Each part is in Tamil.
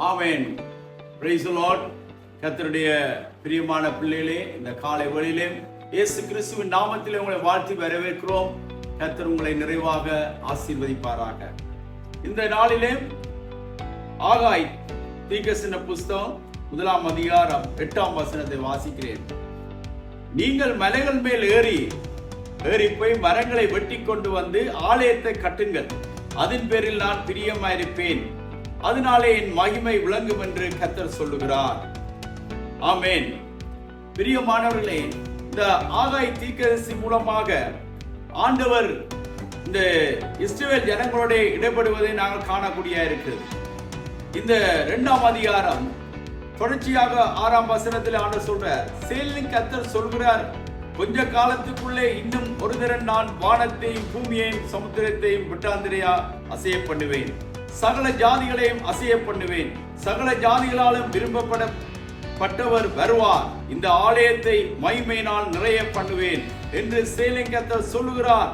ஆமென். Praise the Lord. கர்த்தருடைய பிரியமான பிள்ளைகளே, இந்த காலை வேளையிலே இயேசு கிறிஸ்துவின் நாமத்திலே உங்களை வாழ்த்தி வரவேற்கிறோம். கர்த்தர் உங்களை நிறைவாக ஆசீர்வதிப்பாராக. இந்த நாளிலே ஆகாய் தீர்க்கதரிசன புஸ்தகம் 1 அதிகாரம் 8 வசனத்தை வாசிக்கிறேன். நீங்கள் மலைகள் மேல் ஏறி போய் மரங்களை வெட்டி கொண்டு வந்து ஆலயத்தை கட்டுங்கள், அதன் பேரில் நான் பிரியமாயிருப்பேன், அதனாலே என் மகிமை விளங்கும் என்று கர்த்தர் சொல்லுகிறார். ஆமென். பிரியமானவர்களே, இந்த ஆகாய் தீர்க்கதரிசி மூலமாக ஆண்டவர் இந்த இஸ்ரவேல் ஜனங்களோட இடைப்படுவதை நாங்கள் காணக்கூடிய இருக்கிறது. இந்த 2 அதிகாரம் தொடர்ச்சியாக 6 வசனத்தில் ஆண்டவர் சொல்றார், சேனையின் கர்த்தர் சொல்கிறார், கொஞ்ச காலத்துக்குள்ளே இன்னும் ஒரு தரம் நான் வானத்தையும் பூமியையும் சமுத்திரத்தையும் விட்டாந்திரையா அசைய பண்ணுவேன், சகல ஜாதிகளையும் அசைய பண்ணுவேன், சகல ஜாதிகளாலும் விரும்பப்பட்டவர் வருவார், இந்த ஆலயத்தை மகிமையினால் நிறைய பண்ணுவேன் என்று சேனையின் கர்த்தர் சொல்லுகிறார்.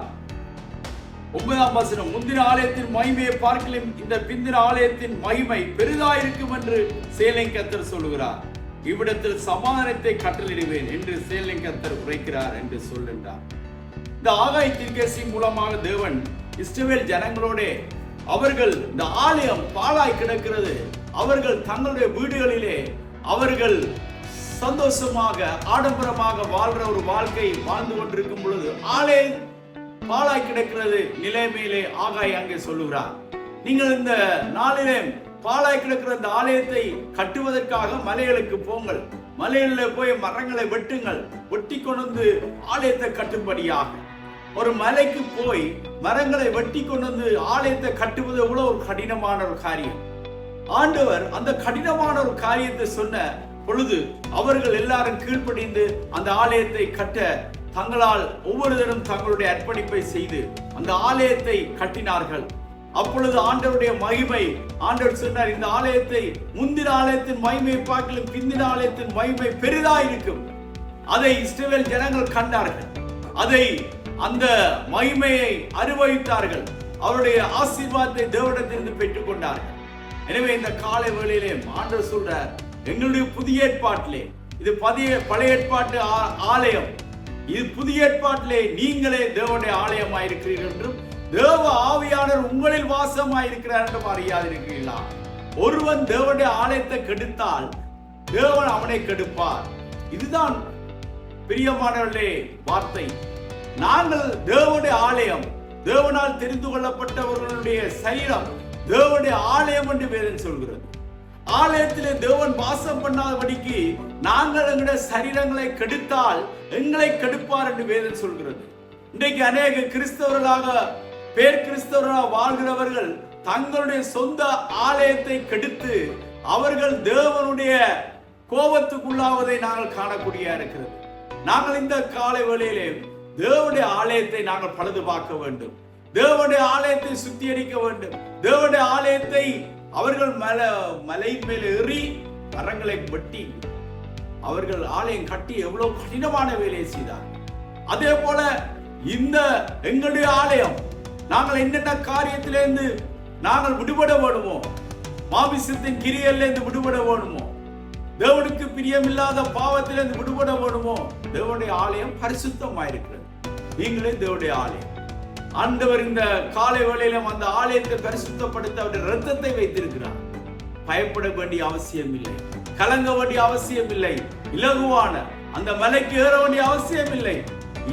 9 வசனம், முந்தின ஆலயத்தின் மகிமையை பார்க்கலும் இந்த பிந்தின ஆலயத்தின் மகிமை பெரிதாயிருக்கும் என்று சேனையின் கர்த்தர் சொல்லுகிறார். இவ்விடத்தில் சமாதானத்தை கட்டளையிடுவேன் என்று சேனையின் கர்த்தர் உரைக்கிறார் என்று சொல்கின்றார். இந்த ஆகாய் தீர்க்கதரிசி மூலமாக தேவன் இஸ்ரவேல் ஜனங்களோட அவர்கள் இந்த ஆலயம் பாழாய் கிடக்கிறது, அவர்கள் தங்களுடைய வீடுகளிலே அவர்கள் சந்தோஷமாக ஆடம்பரமாக வாழ்ற ஒரு வாழ்க்கை வாழ்ந்து கொண்டிருக்கும் பொழுது ஆலயம் பாழாய் கிடக்கிறது நிலைமையிலே ஆகாய் அங்கே சொல்லுகிறார். நீங்கள் இந்த நாளிலே பாழாய் கிடக்கிற இந்த ஆலயத்தை கட்டுவதற்காக மலைகளுக்கு போங்கள், மலைகளில் போய் மரங்களை வெட்டுங்கள், வெட்டி கொண்டு ஆலயத்தை கட்டும்படியாக. ஒரு மலைக்கு போய் மரங்களை வெட்டி கொண்டு ஆலயத்தை கட்டுவது எவ்வளவு ஒரு கடினமான ஒரு காரியம். ஆண்டவர் அந்த கடினமான ஒரு காரியத்தை சொன்ன பொழுது அவர்கள் எல்லாரும் கீழ்ப்படிந்து அந்த ஆலயத்தை கட்ட தங்களால் ஒவ்வொரு தரம் தங்களுடைய அர்ப்பணிப்பை செய்து அந்த ஆலயத்தை கட்டினார்கள். அப்பொழுது ஆண்டவருடைய மகிமை, ஆண்டவர் சொன்னார், இந்த ஆலயத்தை முந்தின ஆலயத்தின் மகிமையை பார்க்கலும் பிந்தின ஆலயத்தின் மகிமை பெரிதாயிருக்கும். அதை இஸ்ரவேல் ஜனங்கள் கண்டார்கள், அதை அந்த மகிமையை அனுபவித்தார்கள், அவருடைய ஆசீர்வாதத்தை தேவனிடத்திலிருந்து பெற்றுக் கொண்டார்கள். எனவே இந்த காலை வேளையிலே ஆண்டவர் சொல்றார், எங்களுடைய புதிய ஏற்பாட்டிலே இது பழைய ஏற்பாட்டு ஆலயம், இது புதிய ஏற்பாட்டிலே நீங்களே தேவனுடைய ஆலயமாயிருக்கிறீர்கள் என்றும் தேவ ஆவியானவர் உங்களில் வாசமாயிருக்கிறார் என்றும் அறியாதிருக்கிறீர்களா? ஒருவன் தேவனுடைய ஆலயத்தை கெடுத்தால் தேவன் அவனை கெடுப்பார். இதுதான் பிரியமானவர்களே வார்த்தை. நாங்கள் தேவனுடைய ஆலயம், தேவனால் தெரிந்து கொள்ளப்பட்டவர்களுடைய சரீரம் தேவனுடைய ஆலயம் என்று வேதம் சொல்கிறது. ஆலயத்திலே தேவன் வாசம் பண்ணாதபடிக்கு நாங்கள் எங்களுடைய சரீரங்களை கெடுத்தால் எங்களை கெடுப்பார் என்று வேதம் சொல்கிறது. இன்றைக்கு அநேக கிறிஸ்தவர்களாக வாழ்கிறவர்கள் தங்களுடைய சொந்த ஆலயத்தை கெடுத்து அவர்கள் தேவனுடைய கோபத்துக்குள்ளாவதை நாங்கள் காணக்கூடிய இருக்கிறது. நாங்கள் இந்த காலை வேளையிலே தேவனுடைய ஆலயத்தை நாங்கள் பழுது பார்க்க வேண்டும், தேவனுடைய ஆலயத்தை சுத்திகரிக்க வேண்டும். தேவனுடைய ஆலயத்தை அவர்கள் மலையின் மேல் ஏறி மரங்களை வெட்டி அவர்கள் ஆலயம் கட்டி எவ்வளவு கடினமான வேலையை செய்தார். அதே போல இந்த எங்களுடைய ஆலயம் நாங்கள் என்னென்ன காரியத்திலிருந்து நாங்கள் விடுபட வேணுமோ, மாமிசத்தின் கிரியையிலிருந்து விடுபட வேணுமோ, தேவனுக்கு பிரியமில்லாத பாவத்திலிருந்து விடுபட வேணுமோ, தேவனுடைய ஆலயம் பரிசுத்தமாயிருக்கிறது. நீங்களே தேவனுடைய ஆலயம். ஆண்டவர் இந்த காலை வேளையிலும் அந்த ஆலயத்தை பரிசுத்தப்படுத்த அவருடைய இரத்தத்தை வைத்திருக்கிறார். பயப்பட வேண்டிய அவசியம் இல்லை, கலங்க வேண்டிய அவசியம் இல்லை, இலகுவான அந்த மலைக்கு ஏற வேண்டிய அவசியம் இல்லை.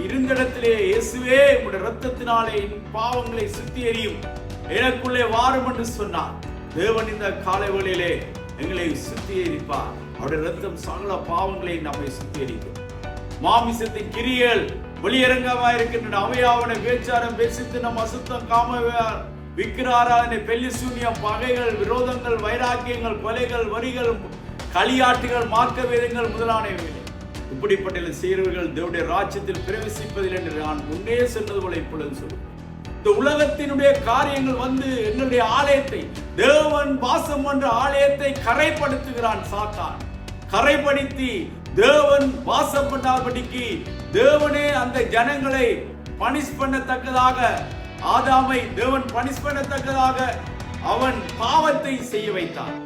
இருந்த இடத்திலே இயேசுவே உடைய இரத்தத்தினாலே பாவங்களை சுத்திகரியும், எனக்குள்ளே வாரும் என்று சொன்னார். தேவன் இந்த காலை வேளையிலே எங்களை சுத்திகரிப்பார். அவருடைய இரத்தம் சகல பாவங்களை நம்மை சுத்திகரிக்கும். மாமிசத்தின் கிரியைகள் வெளியரங்கமாக இருக்கின்றன. அவையாவன பேச்சாரம் பேசித்து நம் அசுத்தம் காம விக்கிராராதனை பெல்லி சூன்யம் பகைகள் விரோதங்கள் வைராக்கியங்கள் கொலைகள் வரிகள் களியாட்டுகள் மார்க்க வேதங்கள் முதலானவை இப்படிப்பட்ட செய்கிறவர்கள் தேவனுடைய ராஜ்யத்தில் பிரவேசிப்பதில் என்று நான் முன்னே சொன்னது போல இப்பொழுது சொல்லுவேன். இந்த உலகத்தினுடைய காரியங்கள் வந்து எங்களுடைய ஆலயத்தை, தேவன் வாசம் என்ற ஆலயத்தை கரைப்படுத்துகிறான் சாத்தான். கரைப்படுத்தி தேவன் வாசம் பண்ணாதபடிக்கு தேவனே அந்த ஜனங்களை பனிஷ் பண்ணத்தக்கதாக, ஆதாமை தேவன் பனிஷ் பண்ணத்தக்கதாக அவன் பாவத்தை செய்ய வைத்தான்.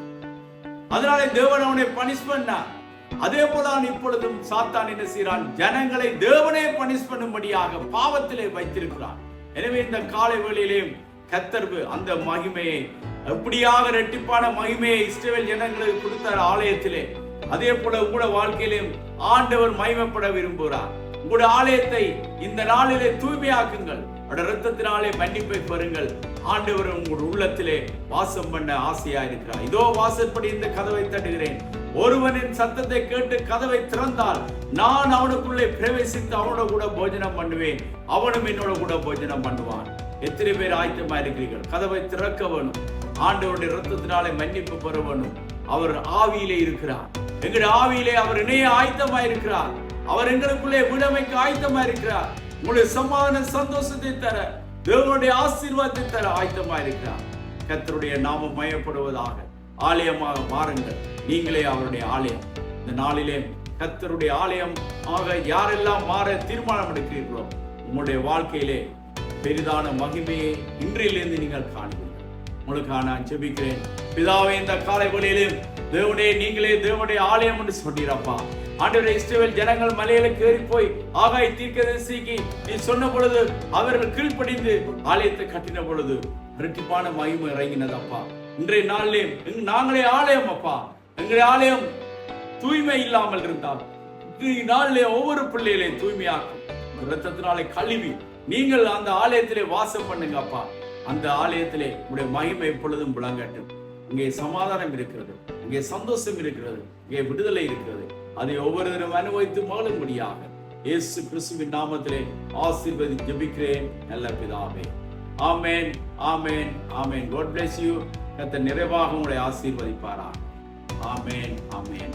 அதனாலே தேவன் அவனை பனிஷ் பண்ணார். அதே போல இப்பொழுதும் சாத்தான் என்ன செய்கிறான்? ஜனங்களை தேவனே பனிஷ் பண்ணும்படியாக பாவத்திலே வைத்திருக்கிறான். எனவே இந்த காலை வேளையிலேயும் கர்த்தர் அந்த மகிமையை, எப்படியாக இரட்டிப்பான மகிமையை இஸ்ரவேல் ஜனங்களுக்கு கொடுத்தார் ஆலயத்திலே, அதே போல உங்களோட வாழ்க்கையிலும் ஆண்டவர் மகிமைப்பட விரும்புகிறார். உங்களுடைய ஆலயத்தை இந்த நாளிலே தூய்மையாக்குங்கள். இரத்தத்தினாலே மன்னிப்பை பெறுங்கள். ஆண்டவர் உங்களுடைய உள்ளத்திலே வாசம் பண்ண ஆசையா இருக்கிறார். இதோ வாசற்படி இந்த கதவை தட்டுகிறேன். ஒருவனின் சத்தத்தை கேட்டு கதவை திறந்தால் நான் அவனுக்குள்ளே பிரவேசித்து அவனோட கூட போஜனம் பண்ணுவேன், அவனும் என்னோட கூட போஜனம் பண்ணுவான். எத்தனை பேர் ஆயத்தமா இருக்கிறீர்கள்? கதவை திறக்க வேணும். ஆண்டவருடைய இரத்தத்தினாலே மன்னிப்பு பெற வேணும். அவர் ஆவியிலே இருக்கிறார். எங்களுடைய ஆவியிலே அவர் இணைய ஆயத்தமா இருக்கிறார். அவர் எங்களுக்குள்ளே விடமைக்கு ஆயத்தமா இருக்கிறார். உங்களுடைய சமாதான சந்தோஷத்தை தர, தேவனுடைய ஆசீர்வாதத்தை தர ஆயத்தமா இருக்கிறார். கர்த்தருடைய நாமம் மயப்படுவதாக. ஆலயமாக மாறுங்கள். நீங்களே அவருடைய ஆலயம். இந்த நாளிலே கர்த்தருடைய ஆலயம் ஆக யாரெல்லாம் மாற தீர்மானம் எடுக்கிறீர்களோ, உங்களுடைய வாழ்க்கையிலே பெரிதான மகிமையை இன்றிலிருந்து நீங்கள் காணுங்கள். உங்களுக்காக நான் ஜெபிக்கிறேன். பிதாவே, இந்த காலை வேளையிலும் தேவனே, நீங்களே தேவனுடைய ஆலயம் என்று சொன்னீரப்பா. ஆண்டவரே, இஸ்ரவேல் ஜனங்கள் மலையில கேறி போய் ஆகாய் தீர்க்கதரிசிக்கு நீ சொன்ன பொழுது அவர்கள் கீழ்ப்படிந்து ஆலயத்தை கட்டின பொழுது இரட்டிப்பான மகிமை இறங்கினதப்பா. இன்றைய நாளிலே நாங்களே ஆலயம் அப்பா. எங்களுடைய ஆலயம் தூய்மை இல்லாமல் இருந்தால் இன்றைய நாளிலே ஒவ்வொரு பிள்ளைகளையும் தூய்மையாக்கும். இரத்தத்தினாலே கழுவி நீங்கள் அந்த ஆலயத்திலே வாசம் பண்ணுங்க அப்பா. அந்த ஆலயத்திலே உங்களுடைய மகிமை எப்பொழுதும் விளங்கட்டும். இங்கே சமாதானம் இருக்கிறது, இங்கே சந்தோஷம் இருக்கிறது, இங்கே விடுதலை இருக்கிறது. அதை ஒவ்வொருவரும் அனுபவித்து மகிழும்படியாக இயேசு கிறிஸ்துவின் நாமத்திலே ஆசீர்வதி ஜெபிக்கிறேன் நல்ல பிதாவே. ஆமென், ஆமென், ஆமென். God bless you. கர்த்தர் நிறைவாக உங்களை ஆசீர்வதிப்பாராக. ஆமென், ஆமென்.